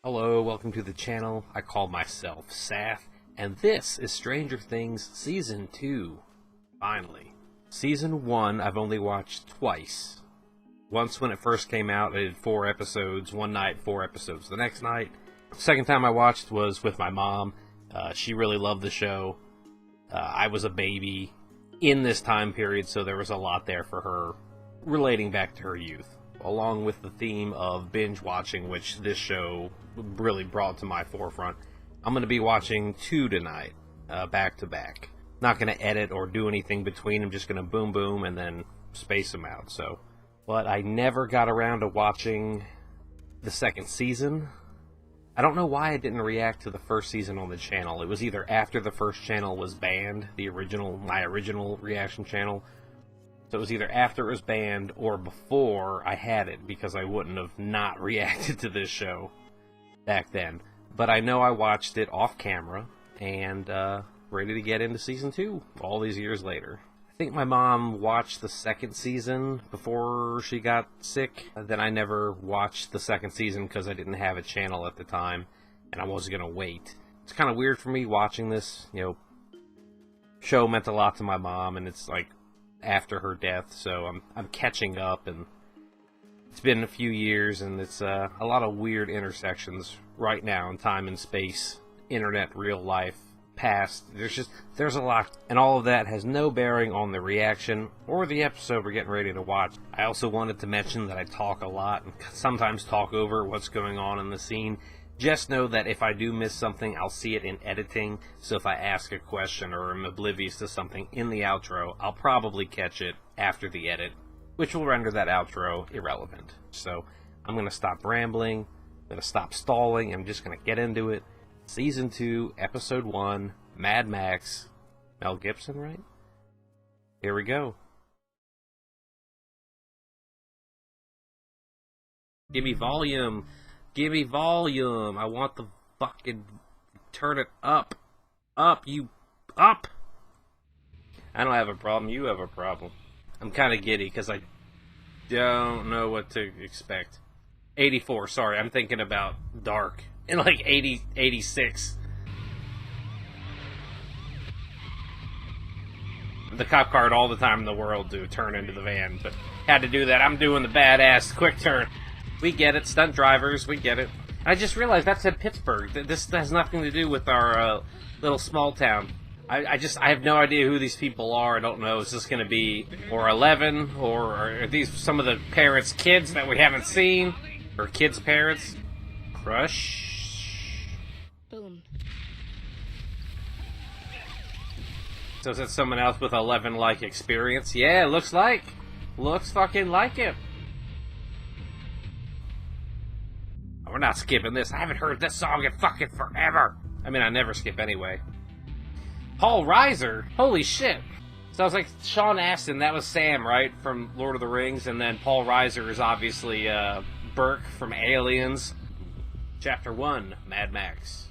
Hello, welcome to the channel. I call myself Saf, and this is Stranger Things Season 2. Finally. Season 1 I've only watched twice. Once when it first came out, I did 4 episodes, one night, 4 episodes the next night. Second time I watched was with my mom. She really loved the show. I was a baby in this time period, so there was a lot there for her relating back to her youth, along with the theme of binge watching, which this show really brought to my forefront. I'm going to be watching 2 tonight, back to back. Not going to edit or do anything between. I'm just going to boom boom and then space them out. But I never got around to watching the second season. I don't know why I didn't react to the first season on the channel. It was either after the first channel was banned, my original reaction channel. So it was either after it was banned or before I had it, because I wouldn't have not reacted to this show back then. But I know I watched it off camera and ready to get into season 2 all these years later. I think my mom watched the second season before she got sick. Then I never watched the second season because I didn't have a channel at the time and I wasn't going to wait. It's kind of weird for me watching this, show meant a lot to my mom, and it's like after her death, so I'm catching up, and it's been a few years, and it's a lot of weird intersections right now in time and space, internet, real life, past. There's a lot, and all of that has no bearing on the reaction or the episode we're getting ready to watch. I also wanted to mention that I talk a lot and sometimes talk over what's going on in the scene. Just know that if I do miss something, I'll see it in editing, so if I ask a question or am oblivious to something in the outro, I'll probably catch it after the edit, which will render that outro irrelevant. So I'm going to stop rambling, I'm going to stop stalling, I'm just going to get into it. Season 2, Episode 1, MadMax, Mel Gibson, right? Here we go. Give me volume. Give me volume. I want the fucking... Turn it up. Up, you... Up! I don't have a problem. You have a problem. I'm kind of giddy because I don't know what to expect. 84, sorry. I'm thinking about Dark. In like 86. The cop car all the time in the world to turn into the van, but had to do that. I'm doing the badass quick turn. We get it, stunt drivers, we get it. I just realized that's in Pittsburgh. This has nothing to do with our little small town. I have no idea who these people are. I don't know. Is this going to be or 11, or are these some of the parents' kids that we haven't seen, or kids' parents? Crush. Boom. So is it someone else with 11-like experience? Yeah, looks fucking like it. We're not skipping this. I haven't heard this song in fucking forever. I mean, I never skip anyway. Paul Reiser? Holy shit. Sounds like Sean Astin. That was Sam, right? From Lord of the Rings. And then Paul Reiser is obviously Burke from Aliens. Chapter 1, Mad Max.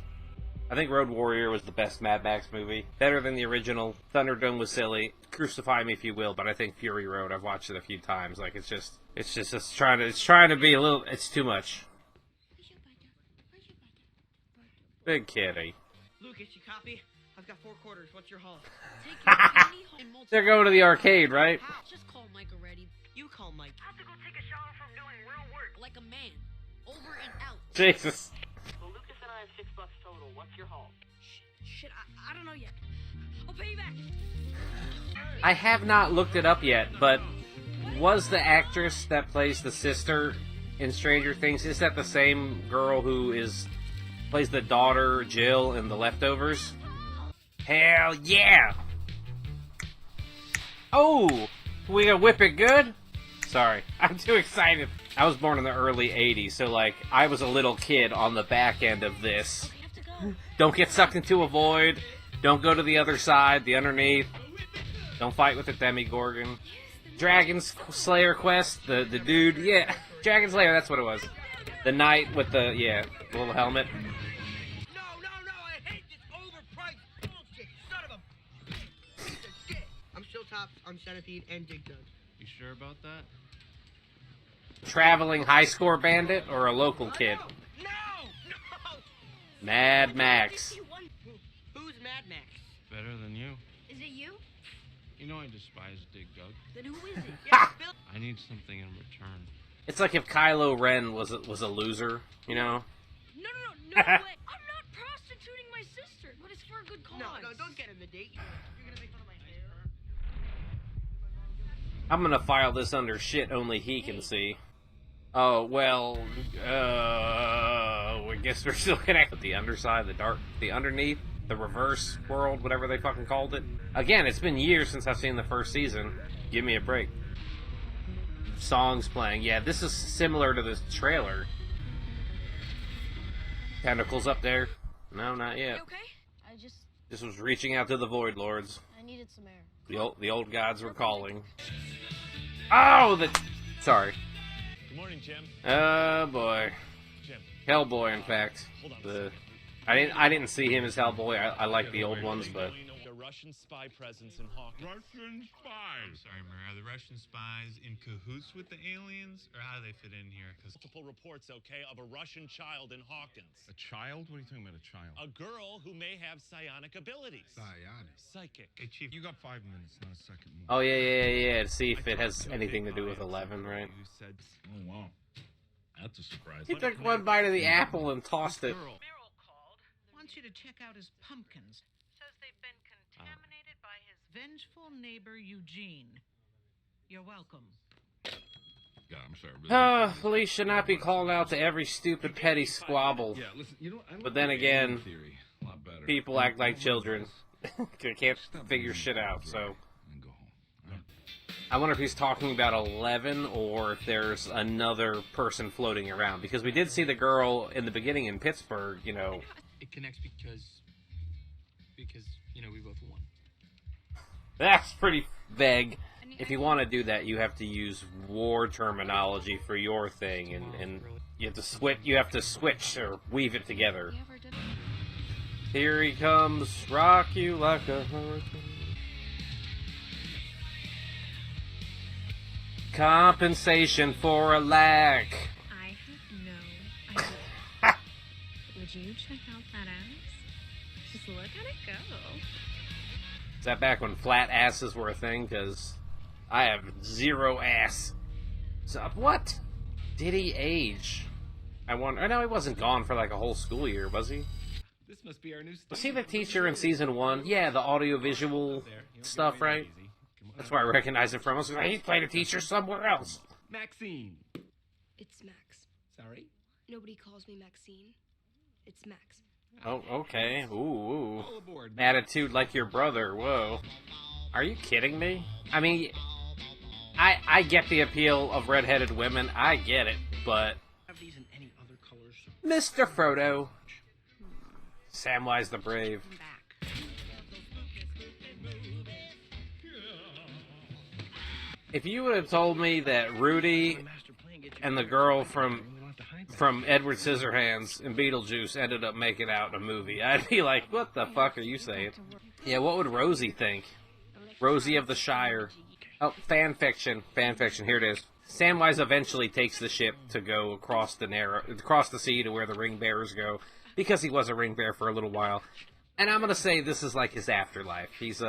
I think Road Warrior was the best Mad Max movie. Better than the original. Thunderdome was silly. Crucify me if you will, but I think Fury Road, I've watched it a few times. Like, it's trying to be a little, it's too much. Big kitty. Lucas, you copy? I've got 4 quarters. What's your haul? They're going to the arcade, right? Just call Mike already. You call Mike. I have to go take a shower from doing real work. Like a man. Over and out. Jesus. So Lucas and I have $6 total. What's your haul? Shit, I don't know yet. I'll pay you back. I have not looked it up yet, but was the actress that plays the sister in Stranger Things, is that the same girl who plays the daughter, Jill, in The Leftovers? Hell yeah! Oh! We gonna whip it good? Sorry, I'm too excited. I was born in the early 80s, so like, I was a little kid on the back end of this. Don't get sucked into a void. Don't go to the other side, the underneath. Don't fight with the Demigorgon. Dragon Slayer quest, the dude, yeah. Dragon Slayer, that's what it was. The knight with the little helmet. No, I hate this overpriced bullshit, son of a piece of shit. I'm still tops on Centipede and Dig Dug. You sure about that? Traveling high score bandit or a local kid? No! MadMax. Who's MadMax? Better than you. Is it you? You know I despise Dig Dug. Then who is it? Yeah, Bill. I need something in return. It's like if Kylo Ren was a loser, you know? No way. I'm not prostituting my sister, but it's for a good cause. No, don't get him the date. You're gonna make fun of my hair. I'm gonna file this under shit only he can see. Oh, well, I guess we're still connected. The underside, the underneath, the reverse world, whatever they fucking called it. Again, it's been years since I've seen the first season. Give me a break. Songs playing. Yeah, this is similar to this trailer. Tentacles up there. No, not yet. You okay? I This was reaching out to the Void Lords. needed some air. The old gods were calling. Oh, sorry. Good morning, Jim. Oh boy. Jim. Hellboy, in fact. Hold on a I didn't see him as Hellboy. I like the old ones, but The Russian spy presence in Hawkins. Russian spies. I'm sorry, Mary. Are the Russian spies in cahoots with the aliens, or how do they fit in here? Because Multiple reports, okay, of a Russian child in Hawkins. a child? What are you talking about, a child? A girl who may have psionic abilities. Psionic. Psychic. Hey, Chief, you got 5 minutes, not a second more. oh yeah. To see if it has anything to do with 11, right? You said, oh wow, that's a surprise. He took one bite of the apple and tossed it. Girl. Merrill called. Wants you to check out his pumpkins. Says they've been contaminated by his Vengeful neighbor Eugene. You're welcome. God, I'm sorry. Police should not be called out to every stupid petty squabble. Yeah, listen, you know, I But then again, theory a lot better. people act like children. They can't figure shit out, so. And go home. All right. I wonder if he's talking about 11 or if there's another person floating around. Because we did see the girl in the beginning in Pittsburgh, you know. It connects because we both won. That's pretty vague. If you want to do that, you have to use war terminology for your thing, and you have to switch or weave it together. Here he comes, rock you like a hurricane. Compensation for a lack. I have no idea. Would you check out that ass? Just look at it go. Is that back when flat asses were a thing? Because I have zero ass. So, what? Did he age? I wonder. I know he wasn't gone for like a whole school year, was he? This must be our new Was he the teacher in season 1? Yeah, the audiovisual stuff, right? That's where I recognize him from. I was like, he played a teacher somewhere else. Maxine. It's Max. Sorry? Nobody calls me Maxine. It's Max. Oh, okay. Ooh. All aboard. Attitude like your brother. Whoa. Are you kidding me? I mean, I get the appeal of redheaded women. I get it, but Have these in any other colors? Mr. Frodo. Samwise the Brave. Come back. If you would have told me that Rudy and the girl from Edward Scissorhands and Beetlejuice ended up making out in a movie, I'd be like, what the fuck are you saying? Yeah, what would Rosie think? Rosie of the Shire. Oh, fan fiction. Fan fiction. Here it is. Samwise eventually takes the ship to go across the sea to where the ring bearers go, because he was a ring bearer for a little while. And I'm gonna say this is like his afterlife. He's in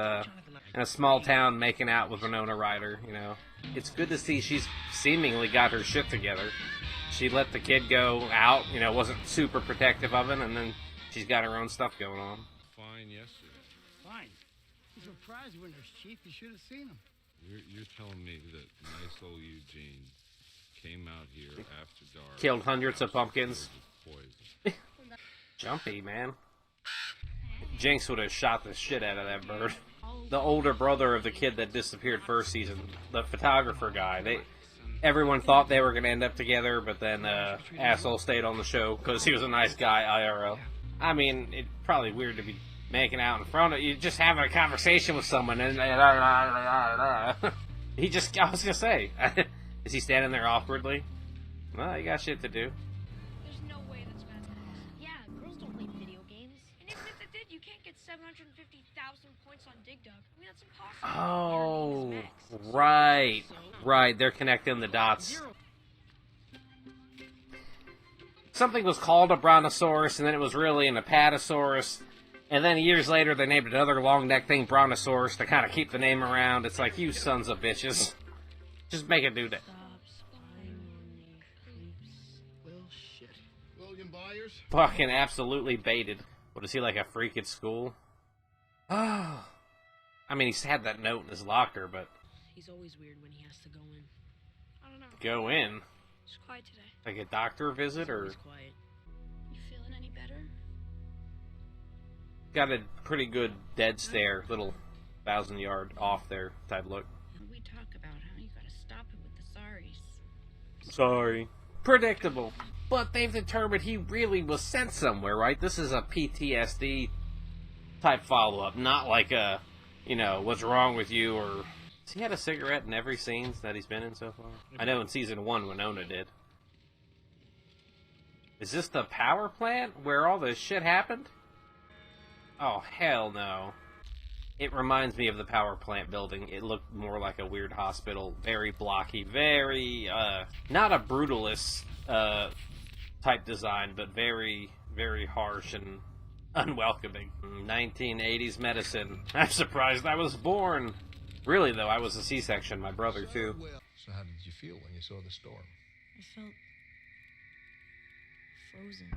a small town making out with Winona Ryder, you know. It's good to see she's seemingly got her shit together. She let the kid go out, you know, wasn't super protective of him, and then she's got her own stuff going on. Fine yesterday. Fine. I'm surprised when there's Chief. You should have seen him. You're telling me that nice old Eugene came out here after dark, Killed hundreds of pumpkins. poison. Jumpy, man. Jinx would have shot the shit out of that bird. The older brother of the kid that disappeared first season, the photographer guy, everyone thought they were going to end up together, but then asshole stayed on the show because he was a nice guy IRL. I mean, it's probably weird to be making out in front of you, just having a conversation with someone, and he just, I was going to say, is he standing there awkwardly? Well, he got shit to do. There's no way that's MadMax. Yeah, girls don't play video games. And even if they did, you can't get 750,000 points on Dig Dug. I mean, that's impossible. Oh, Your name is Max. right. They're connecting the dots. something was called a brontosaurus, and then it was really an apatosaurus. And then years later, they named another long neck thing brontosaurus to kind of keep the name around. It's like, you sons of bitches. Just make it do that. Well, shit. William Byers? Fucking absolutely baited. What, is he like a freak at school? Oh. I mean, he's had that note in his locker, but... He's always weird when he has to go in. I don't know. Go in? It's quiet today. Like a doctor visit, or... It's quiet. You feeling any better? Got a pretty good dead stare, little 1,000-yard off there type look. We talk about how you gotta stop it with the sorries. Sorry. Predictable. But they've determined he really was sent somewhere, right? This is a PTSD type follow-up, not like a, you know, what's wrong with you, or... Has he had a cigarette in every scene that he's been in so far? I know in season 1 Winona did. Is this the power plant where all this shit happened? Oh, hell no. It reminds me of the power plant building. It looked more like a weird hospital. Very blocky, very, not a brutalist, type design, but very, very harsh and unwelcoming. 1980s medicine. I'm surprised I was born. Really, though, I was a C-section. My brother, too. So how did you feel when you saw the storm? I felt... frozen.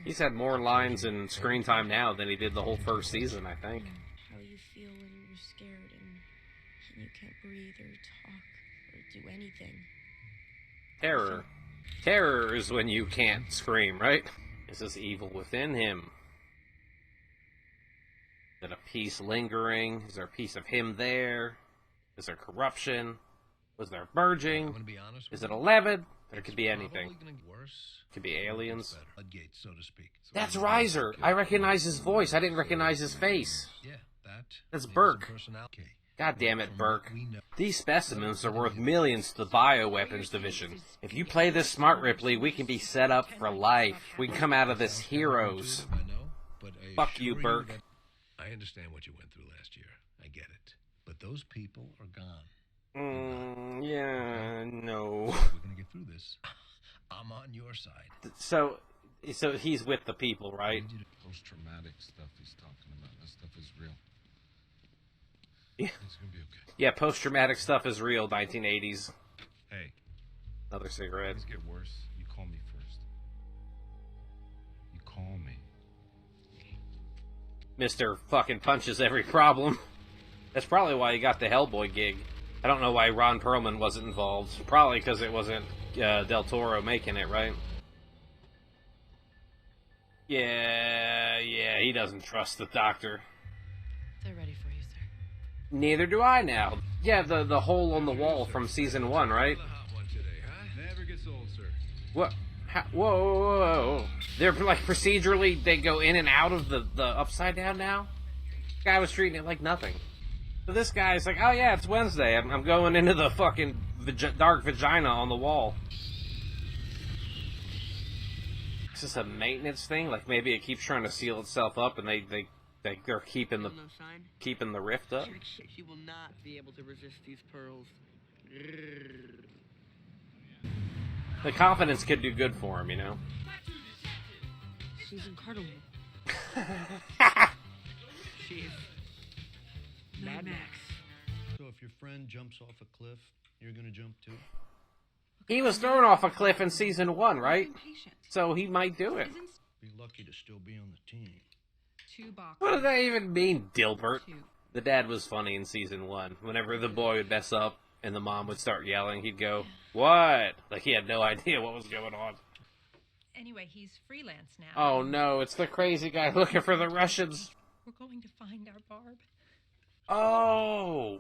He's had more lines and screen time now than he did the whole first season, I think. How you feel when you're scared and you can't breathe or talk or do anything. Terror. Terror is when you can't scream, right? Is this evil within him? Is it a piece lingering? Is there a piece of him there? Is there corruption? Was there merging? Is it 11? There could be anything. Could be aliens. That's Riser. I recognize his voice. I didn't recognize his face. That's Burke. God damn it, Burke. These specimens are worth millions to the bioweapons division. If you play this smart, Ripley, we can be set up for life. We can come out of this heroes. Fuck you, Burke. I understand what you went through last year. I get it. But those people are gone. Yeah, no. We're gonna get through this. I'm on your side. So he's with the people, right? Post-traumatic stuff he's talking about. That stuff is real. Yeah. It's gonna be okay. Yeah, post-traumatic stuff is real, 1980s. Hey. Another cigarette. Things get worse. You call me first. You call me. Mr. fucking punches every problem. That's probably why he got the Hellboy gig. I don't know why Ron Perlman wasn't involved. Probably because it wasn't Del Toro making it, right? Yeah, he doesn't trust the doctor. They're ready for you, sir. Neither do I now. Yeah, the hole on the wall from season 1, right? Never gets old, sir. What? Whoa. They're like procedurally, they go in and out of the upside down now? This guy was treating it like nothing. So this guy's like, oh yeah, it's Wednesday. I'm going into the fucking dark vagina on the wall. Is this a maintenance thing? Like maybe it keeps trying to seal itself up and they're keeping the rift up? She will not be able to resist these pearls. The confidence could do good for him, you know? Susan Cardinal. She's MadMax. So if your friend jumps off a cliff, you're gonna jump too? He was thrown off a cliff in season 1, right? So he might do it. Be lucky to still be on the team. 2 boxes. What does that even mean, Dilbert? The dad was funny in season 1. Whenever the boy would mess up and the mom would start yelling, he'd go, "What?" Like he had no idea what was going on. Anyway, he's freelance now. Oh no, it's the crazy guy looking for the Russians. We're going to find our Barb. Oh!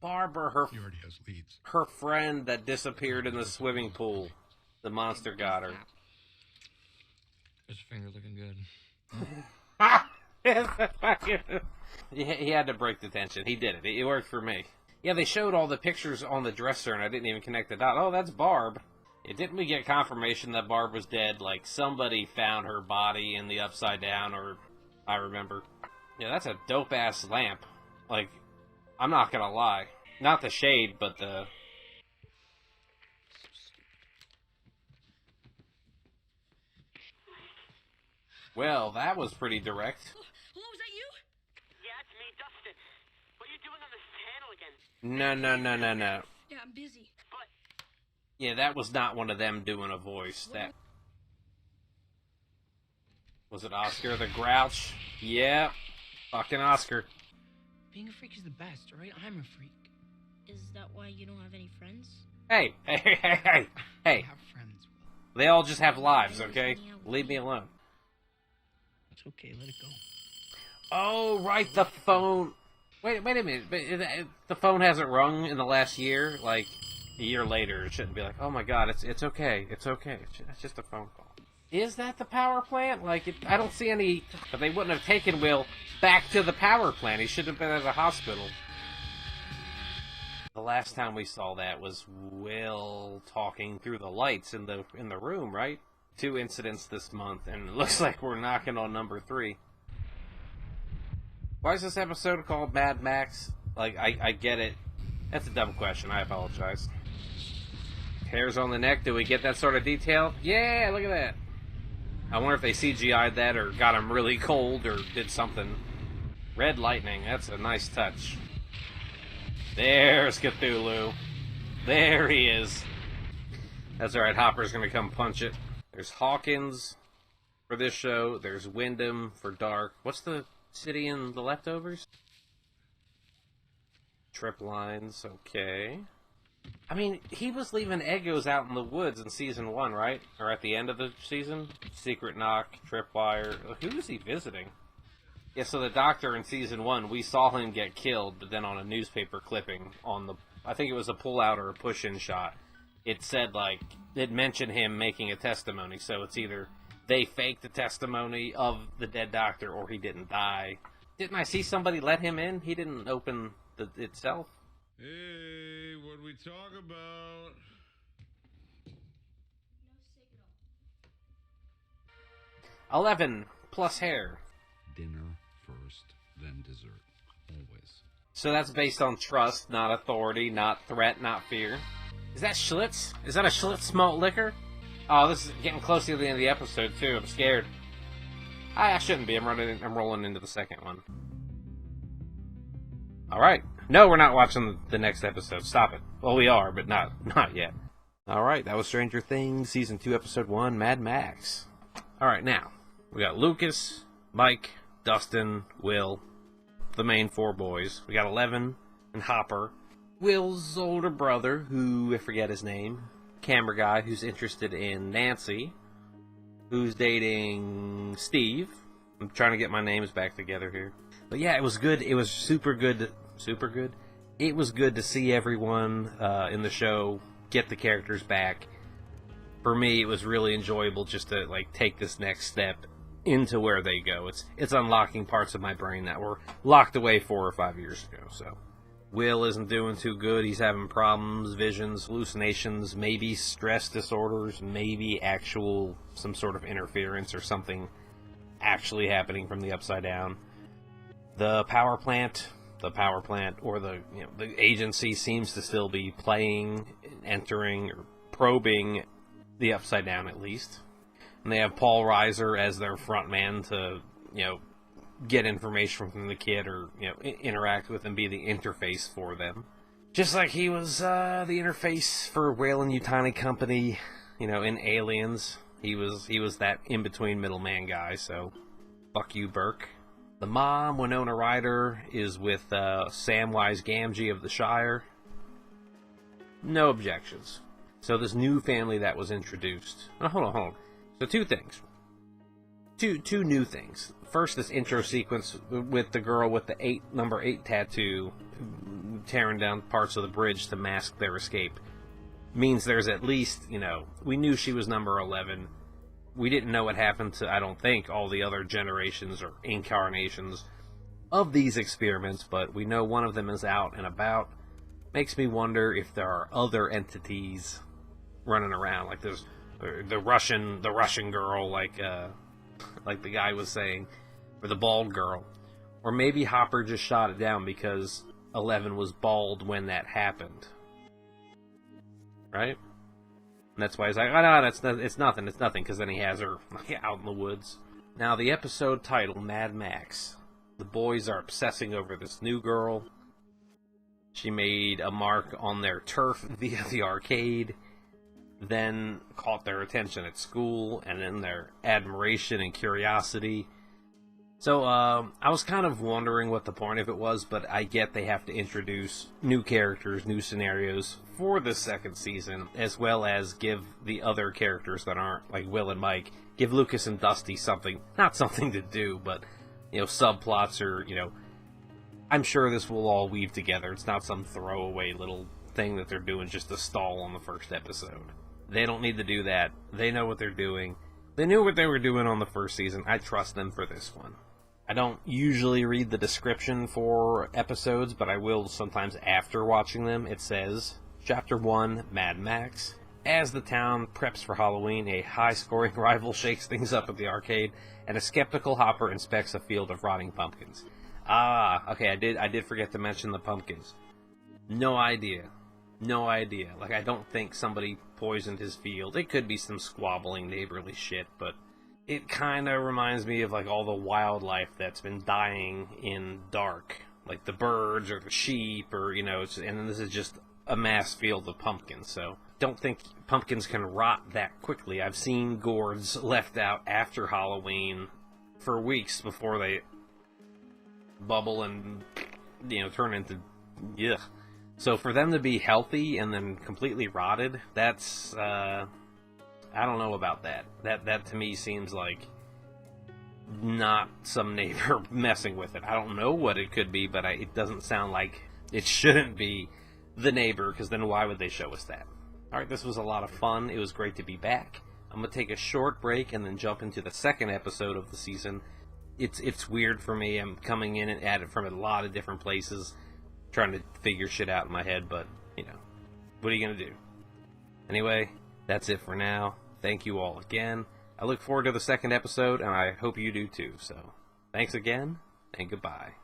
Barbara, He already has leads. her friend that disappeared in the swimming pool. The monster got her. His finger looking good. He had to break the tension. He did it. It worked for me. Yeah, they showed all the pictures on the dresser, and I didn't even connect the dot. Oh, that's Barb. Yeah, didn't we get confirmation that Barb was dead? Like, somebody found her body in the upside down, or I remember. Yeah, that's a dope-ass lamp. Like, I'm not gonna lie. Not the shade, but the... Well, that was pretty direct. Hello, is that you? Yeah, it's me, Dustin. What are you doing on this channel again? No. Yeah, I'm busy. But Yeah, that was not one of them doing a voice. That was it. Oscar the Grouch. Yeah, fucking Oscar. Being a freak is the best, right? I'm a freak. Is that why you don't have any friends? Hey. I have friends. They all just have lives, okay? Leave me alone. It's okay, let it go. Oh, right, the phone. Wait a minute. But the phone hasn't rung in the last year. Like a year later, it shouldn't be like, oh my god, it's okay. It's just a phone call. Is that the power plant? Like, I don't see any. But they wouldn't have taken Will back to the power plant. He should have been at a hospital. The last time we saw that was Will talking through the lights in the room, right? 2 incidents this month, and it looks like we're knocking on number 3. Why is this episode called MadMax? Like, I get it. That's a dumb question. I apologize. Hairs on the neck. Do we get that sort of detail? Yeah, look at that. I wonder if they CGI'd that or got him really cold or did something. Red lightning. That's a nice touch. There's Cthulhu. There he is. That's alright, Hopper's gonna come punch it. There's Hawkins for this show. There's Wyndham for Dark. What's the city in The Leftovers? Trip lines, okay. I mean, he was leaving Eggos out in the woods in season 1, right? Or at the end of the season? Secret Knock, Tripwire. Who was he visiting? Yeah, so the doctor in season 1, we saw him get killed, but then on a newspaper clipping on the, I think it was a pull-out or a push-in shot, it said, like, it mentioned him making a testimony, so it's either they faked the testimony of the dead doctor or he didn't die. Didn't I see somebody let him in? He didn't open itself? Hey, what we talk about? 11 plus hair. Dinner first, then dessert. Always. So that's based on trust, not authority, not threat, not fear. Is that Schlitz? Is that a Schlitz malt liquor? Oh, this is getting close to the end of the episode, too. I'm scared. I shouldn't be. I'm rolling into the second one. Alright. No, we're not watching the next episode. Stop it. Well, we are, but not yet. Alright, that was Stranger Things, Season 2, Episode 1, Mad Max. Alright, now, we got Lucas, Mike, Dustin, Will, the main 4 boys. We got 11 and Hopper. Will's older brother, who, I forget his name, camera guy who's interested in Nancy, who's dating Steve. I'm trying to get my names back together here. But yeah, it was good. It was super good. Super good. It was good to see everyone in the show get the characters back. For me, it was really enjoyable just to like take this next step into where they go. It's unlocking parts of my brain that were locked away 4 or 5 years ago. So Will isn't doing too good. He's having problems, visions, hallucinations, maybe stress disorders, maybe actual some sort of interference or something actually happening from the upside down. The power plant or the agency seems to still be playing, entering, or probing the upside down at least. And they have Paul Reiser as their front man to, get information from the kid or, interact with and be the interface for them. Just like he was the interface for Weyland-Yutani Company, in Aliens. He was that in-between middleman guy, so fuck you, Burke. The mom, Winona Ryder, is with Samwise Gamgee of the Shire. No objections. So this new family that was introduced. Oh, hold on. So 2 things. Two new things. First, this intro sequence with the girl with the number 8 tattoo tearing down parts of the bridge to mask their escape. Means there's at least, we knew she was number 11. We didn't know what happened to, I don't think, all the other generations or incarnations of these experiments, but we know one of them is out and about. Makes me wonder if there are other entities running around, like there's the Russian girl, like the guy was saying, or the bald girl. Or maybe Hopper just shot it down because 11 was bald when that happened. Right? And that's why he's like, oh no, it's nothing, because then he has her out in the woods. Now, the episode title, MadMax. The boys are obsessing over this new girl. She made a mark on their turf via the arcade, then caught their attention at school, and then their admiration and curiosity. So, I was kind of wondering what the point of it was, but I get they have to introduce new characters, new scenarios for the second season, as well as give the other characters that aren't, like Will and Mike, give Lucas and Dusty something, not something to do, but, you know, subplots or, you know, I'm sure this will all weave together. It's not some throwaway little thing that they're doing just to stall on the first episode. They don't need to do that. They know what they're doing. They knew what they were doing on the first season. I trust them for this one. I don't usually read the description for episodes, but I will sometimes after watching them. It says, Chapter 1, MadMax. As the town preps for Halloween, a high-scoring rival shakes things up at the arcade, and a skeptical Hopper inspects a field of rotting pumpkins. Ah, okay, I did forget to mention the pumpkins. No idea. No idea. Like, I don't think somebody poisoned his field. It could be some squabbling neighborly shit, but it kind of reminds me of, like, all the wildlife that's been dying in dark. Like the birds or the sheep or, you know, and this is just a mass field of pumpkins, so don't think pumpkins can rot that quickly. I've seen gourds left out after Halloween for weeks before they bubble and, you know, turn into, ugh. So for them to be healthy and then completely rotted, that's, I don't know about that. That to me seems like not some neighbor messing with it. I don't know what it could be, but it doesn't sound like it shouldn't be the neighbor, because then why would they show us that? Alright, this was a lot of fun. It was great to be back. I'm going to take a short break and then jump into the second episode of the season. It's weird for me. I'm coming in and at it from a lot of different places, trying to figure shit out in my head, but, you know, what are you going to do? Anyway, that's it for now. Thank you all again. I look forward to the second episode, and I hope you do too. So, thanks again, and goodbye.